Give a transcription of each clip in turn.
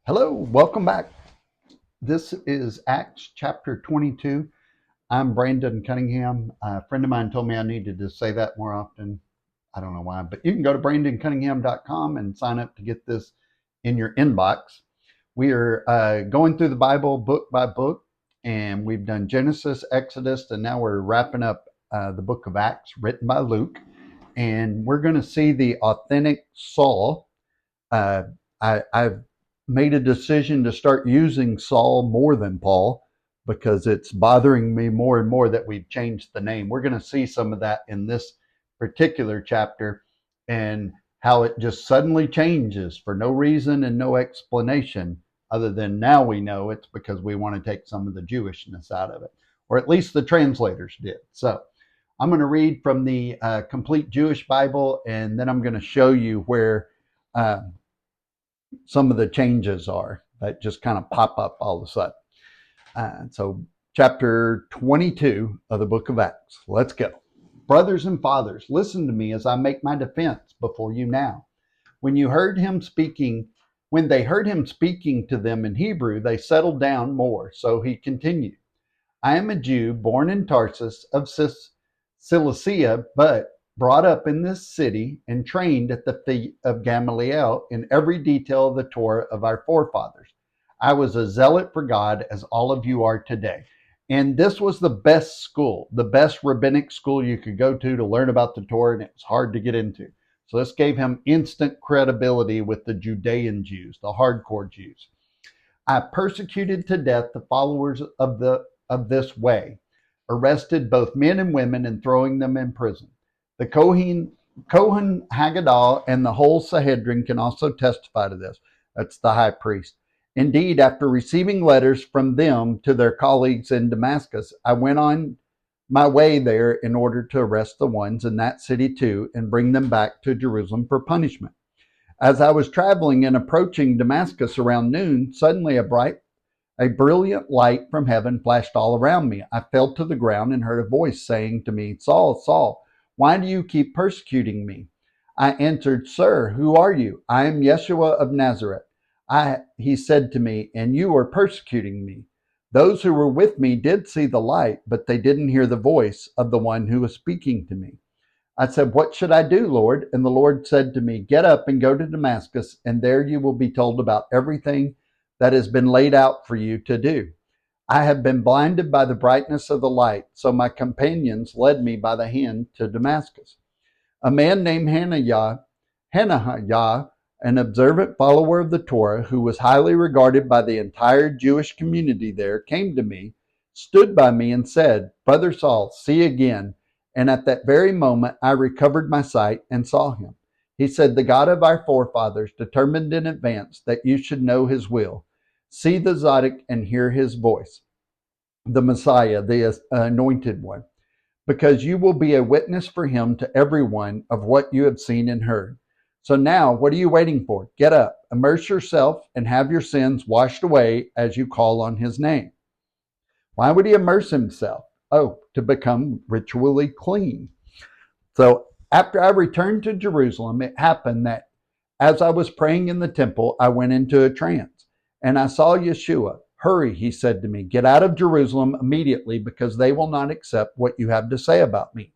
Hello, welcome back. This is Acts chapter 22. I'm Brandon Cunningham. A friend of mine told me I needed to say that more often. I don't know why, but you can go to brandoncunningham.com and sign up to get this in your inbox. We are going through the Bible book by book, and we've done Genesis, Exodus, and now we're wrapping up the book of Acts written by Luke. And we're going to see the authentic Saul. I've made a decision to start using Saul more than Paul because it's bothering me more and more that we've changed the name. We're going to see some of that in this particular chapter and how it just suddenly changes for no reason and no explanation other than now we know it's because we want to take some of the Jewishness out of it, or at least the translators did. So I'm going to read from the Complete Jewish Bible, and then I'm going to show you where some of the changes are that just kind of pop up all of a sudden. So chapter 22 of the book of Acts. Let's go. Brothers and fathers, listen to me as I make my defense before you now. When they heard him speaking to them in Hebrew, they settled down more. So he continued, I am a Jew born in Tarsus of Cilicia, but brought up in this city and trained at the feet of Gamaliel in every detail of the Torah of our forefathers. I was a zealot for God as all of you are today. And this was the best school, the best rabbinic school you could go to learn about the Torah, and it was hard to get into. So this gave him instant credibility with the Judean Jews, the hardcore Jews. I persecuted to death the followers of this way, arrested both men and women and throwing them in prison. The Kohen Haggadah and the whole Sanhedrin can also testify to this. That's the high priest. Indeed, after receiving letters from them to their colleagues in Damascus, I went on my way there in order to arrest the ones in that city too and bring them back to Jerusalem for punishment. As I was traveling and approaching Damascus around noon, suddenly a brilliant light from heaven flashed all around me. I fell to the ground and heard a voice saying to me, Saul, Saul, why do you keep persecuting me? I answered, Sir, who are you? I am Yeshua of Nazareth. He said to me, and you are persecuting me. Those who were with me did see the light, but they didn't hear the voice of the one who was speaking to me. I said, What should I do, Lord? And the Lord said to me, Get up and go to Damascus, and there you will be told about everything that has been laid out for you to do. I have been blinded by the brightness of the light, so my companions led me by the hand to Damascus. A man named Hananiah, an observant follower of the Torah, who was highly regarded by the entire Jewish community there, came to me, stood by me, and said, Brother Saul, see again. And at that very moment, I recovered my sight and saw him. He said, The God of our forefathers determined in advance that you should know his will. See the Zadok and hear his voice, the Messiah, the anointed one, because you will be a witness for him to everyone of what you have seen and heard. So now, what are you waiting for? Get up, immerse yourself, and have your sins washed away as you call on his name. Why would he immerse himself? Oh, to become ritually clean. So after I returned to Jerusalem, it happened that as I was praying in the temple, I went into a trance, and I saw Yeshua. Hurry, he said to me, get out of Jerusalem immediately, because they will not accept what you have to say about me.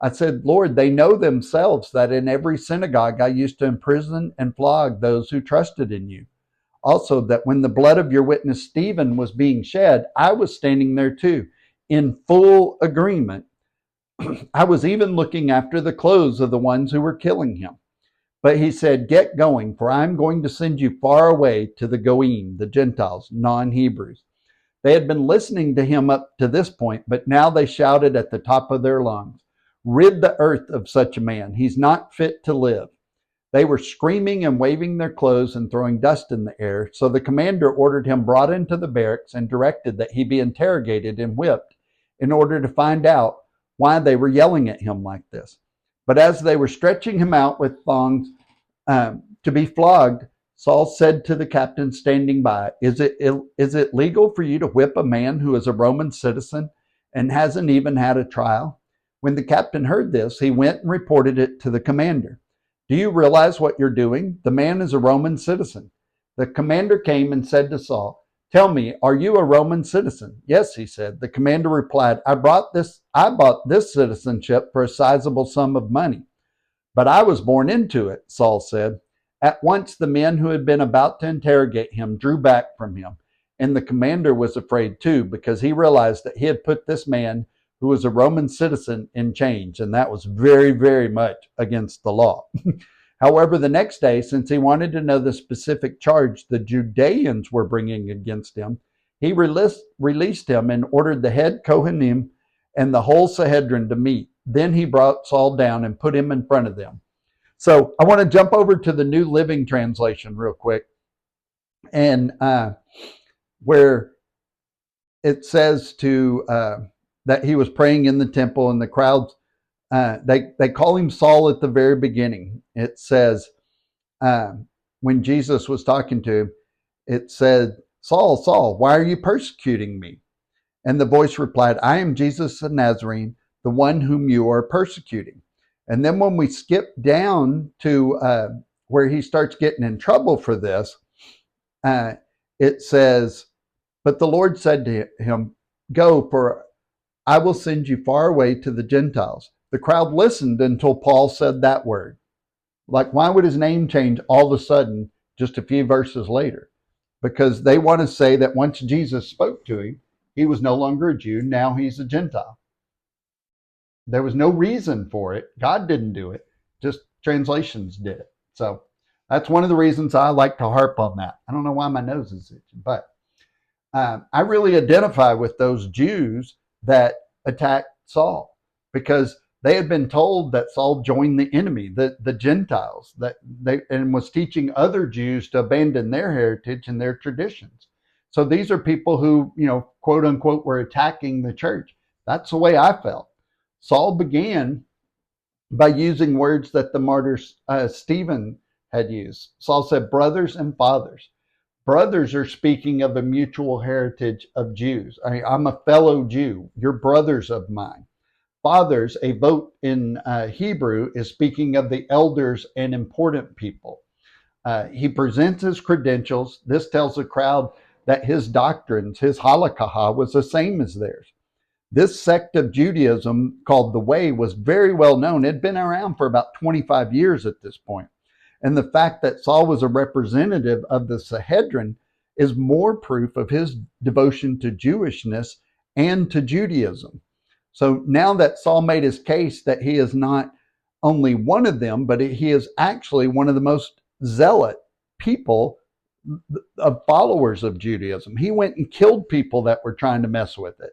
I said, Lord, they know themselves that in every synagogue I used to imprison and flog those who trusted in you. Also, that when the blood of your witness Stephen was being shed, I was standing there too, in full agreement. I was even looking after the clothes of the ones who were killing him. But he said, Get going, for I'm going to send you far away to the Goyim, the Gentiles, non-Hebrews. They had been listening to him up to this point, but now they shouted at the top of their lungs, Rid the earth of such a man. He's not fit to live. They were screaming and waving their clothes and throwing dust in the air. So the commander ordered him brought into the barracks and directed that he be interrogated and whipped in order to find out why they were yelling at him like this. But as they were stretching him out with thongs to be flogged, Saul said to the captain standing by, Is it legal for you to whip a man who is a Roman citizen and hasn't even had a trial? When the captain heard this, he went and reported it to the commander. Do you realize what you're doing? The man is a Roman citizen. The commander came and said to Saul, "Tell me, are you a Roman citizen?" "Yes," he said. The commander replied, I bought this citizenship for a sizable sum of money. "But I was born into it," Saul said. At once the men who had been about to interrogate him drew back from him, and the commander was afraid too, because he realized that he had put this man who was a Roman citizen in chains, and that was very, very much against the law. However, the next day, since he wanted to know the specific charge the Judeans were bringing against him, he released him and ordered the head Kohanim and the whole Sanhedrin to meet. Then he brought Saul down and put him in front of them. So I want to jump over to the New Living Translation real quick, and where it says that he was praying in the temple, and the crowds, they call him Saul at the very beginning. It says, when Jesus was talking to him, it said, "Saul, Saul, why are you persecuting me?" And the voice replied, "I am Jesus of Nazarene, the one whom you are persecuting." And then when we skip down to where he starts getting in trouble for this, it says, "But the Lord said to him, 'Go, for I will send you far away to the Gentiles.'" The crowd listened until Paul said that word. Like, why would his name change all of a sudden just a few verses later? Because they want to say that once Jesus spoke to him, he was no longer a Jew, now he's a Gentile. There was no reason for it. God didn't do it. Just translations did it. So that's one of the reasons I like to harp on that. I don't know why my nose is itching, but I really identify with those Jews that attacked Saul, because they had been told that Saul joined the enemy, the Gentiles, and was teaching other Jews to abandon their heritage and their traditions. So these are people who, quote unquote, were attacking the church. That's the way I felt. Saul began by using words that the martyr Stephen had used. Saul said, "Brothers and fathers." Brothers are speaking of a mutual heritage of Jews. I'm a fellow Jew. You're brothers of mine. Fathers, a vote in Hebrew, is speaking of the elders and important people. He presents his credentials. This tells the crowd that his doctrines, his halakha, was the same as theirs. This sect of Judaism called the Way was very well known. It had been around for about 25 years at this point. And the fact that Saul was a representative of the Sanhedrin is more proof of his devotion to Jewishness and to Judaism. So now that Saul made his case that he is not only one of them, but he is actually one of the most zealot people of followers of Judaism. He went and killed people that were trying to mess with it.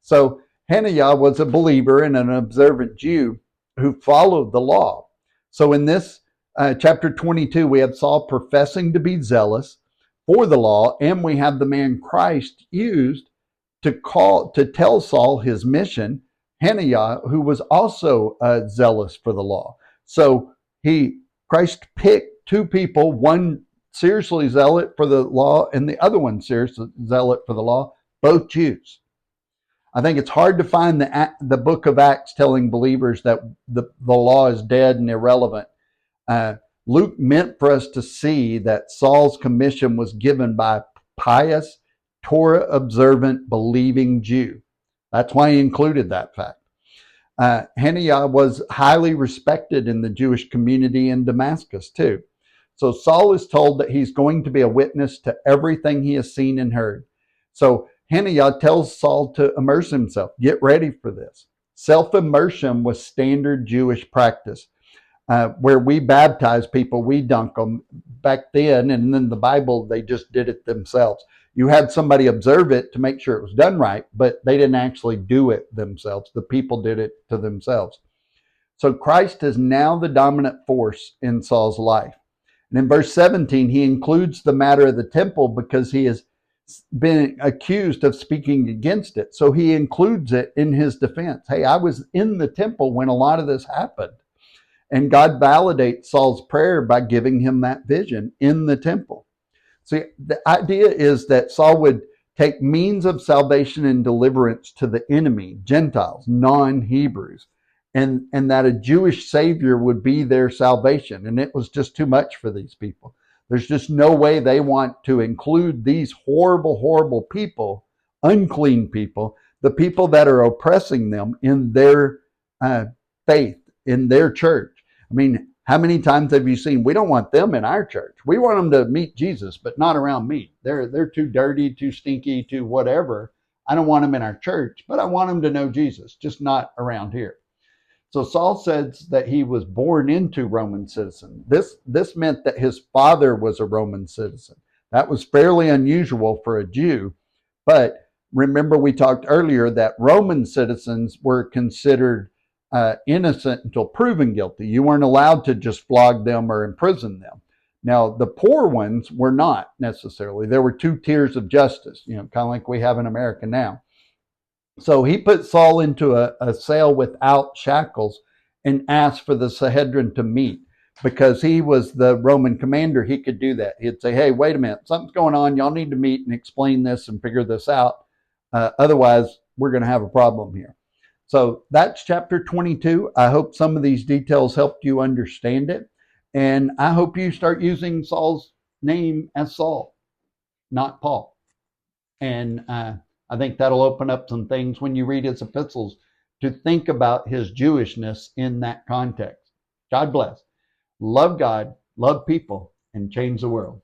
So Hananiah was a believer and an observant Jew who followed the law. So in this chapter 22, we have Saul professing to be zealous for the law, and we have the man Christ used to tell Saul his mission, Hananiah, who was also zealous for the law. So Christ picked two people, one seriously zealot for the law and the other one seriously zealot for the law, both Jews. I think it's hard to find the book of Acts telling believers that the law is dead and irrelevant. Luke meant for us to see that Saul's commission was given by a pious, Torah observant, believing Jew. That's why he included that fact. Hananiah was highly respected in the Jewish community in Damascus too. So Saul is told that he's going to be a witness to everything he has seen and heard. So Hananiah tells Saul to immerse himself. Get ready for this. Self-immersion was standard Jewish practice. Where we baptize people, we dunk them back then, and in the Bible, they just did it themselves. You had somebody observe it to make sure it was done right, but they didn't actually do it themselves. The people did it to themselves. So Christ is now the dominant force in Saul's life. And in verse 17, he includes the matter of the temple because he has been accused of speaking against it. So he includes it in his defense. Hey, I was in the temple when a lot of this happened. And God validates Saul's prayer by giving him that vision in the temple. See, the idea is that Saul would take means of salvation and deliverance to the enemy, Gentiles, non-Hebrews, and that a Jewish savior would be their salvation. And it was just too much for these people. There's just no way they want to include these horrible, horrible people, unclean people, the people that are oppressing them in their faith, in their church. I mean, how many times have you seen, we don't want them in our church. We want them to meet Jesus, but not around me. They're too dirty, too stinky, too whatever. I don't want them in our church, but I want them to know Jesus, just not around here. So Saul says that he was born into Roman citizen. This meant that his father was a Roman citizen. That was fairly unusual for a Jew. But remember, we talked earlier that Roman citizens were considered innocent until proven guilty. You weren't allowed to just flog them or imprison them. Now, the poor ones were not necessarily. There were two tiers of justice, kind of like we have in America now. So he put Saul into a cell without shackles and asked for the Sanhedrin to meet. Because he was the Roman commander, he could do that. He'd say, hey, wait a minute, something's going on. Y'all need to meet and explain this and figure this out. Otherwise, we're going to have a problem here. So that's chapter 22. I hope some of these details helped you understand it. And I hope you start using Saul's name as Saul, not Paul. And I think that'll open up some things when you read his epistles to think about his Jewishness in that context. God bless. Love God, love people, and change the world.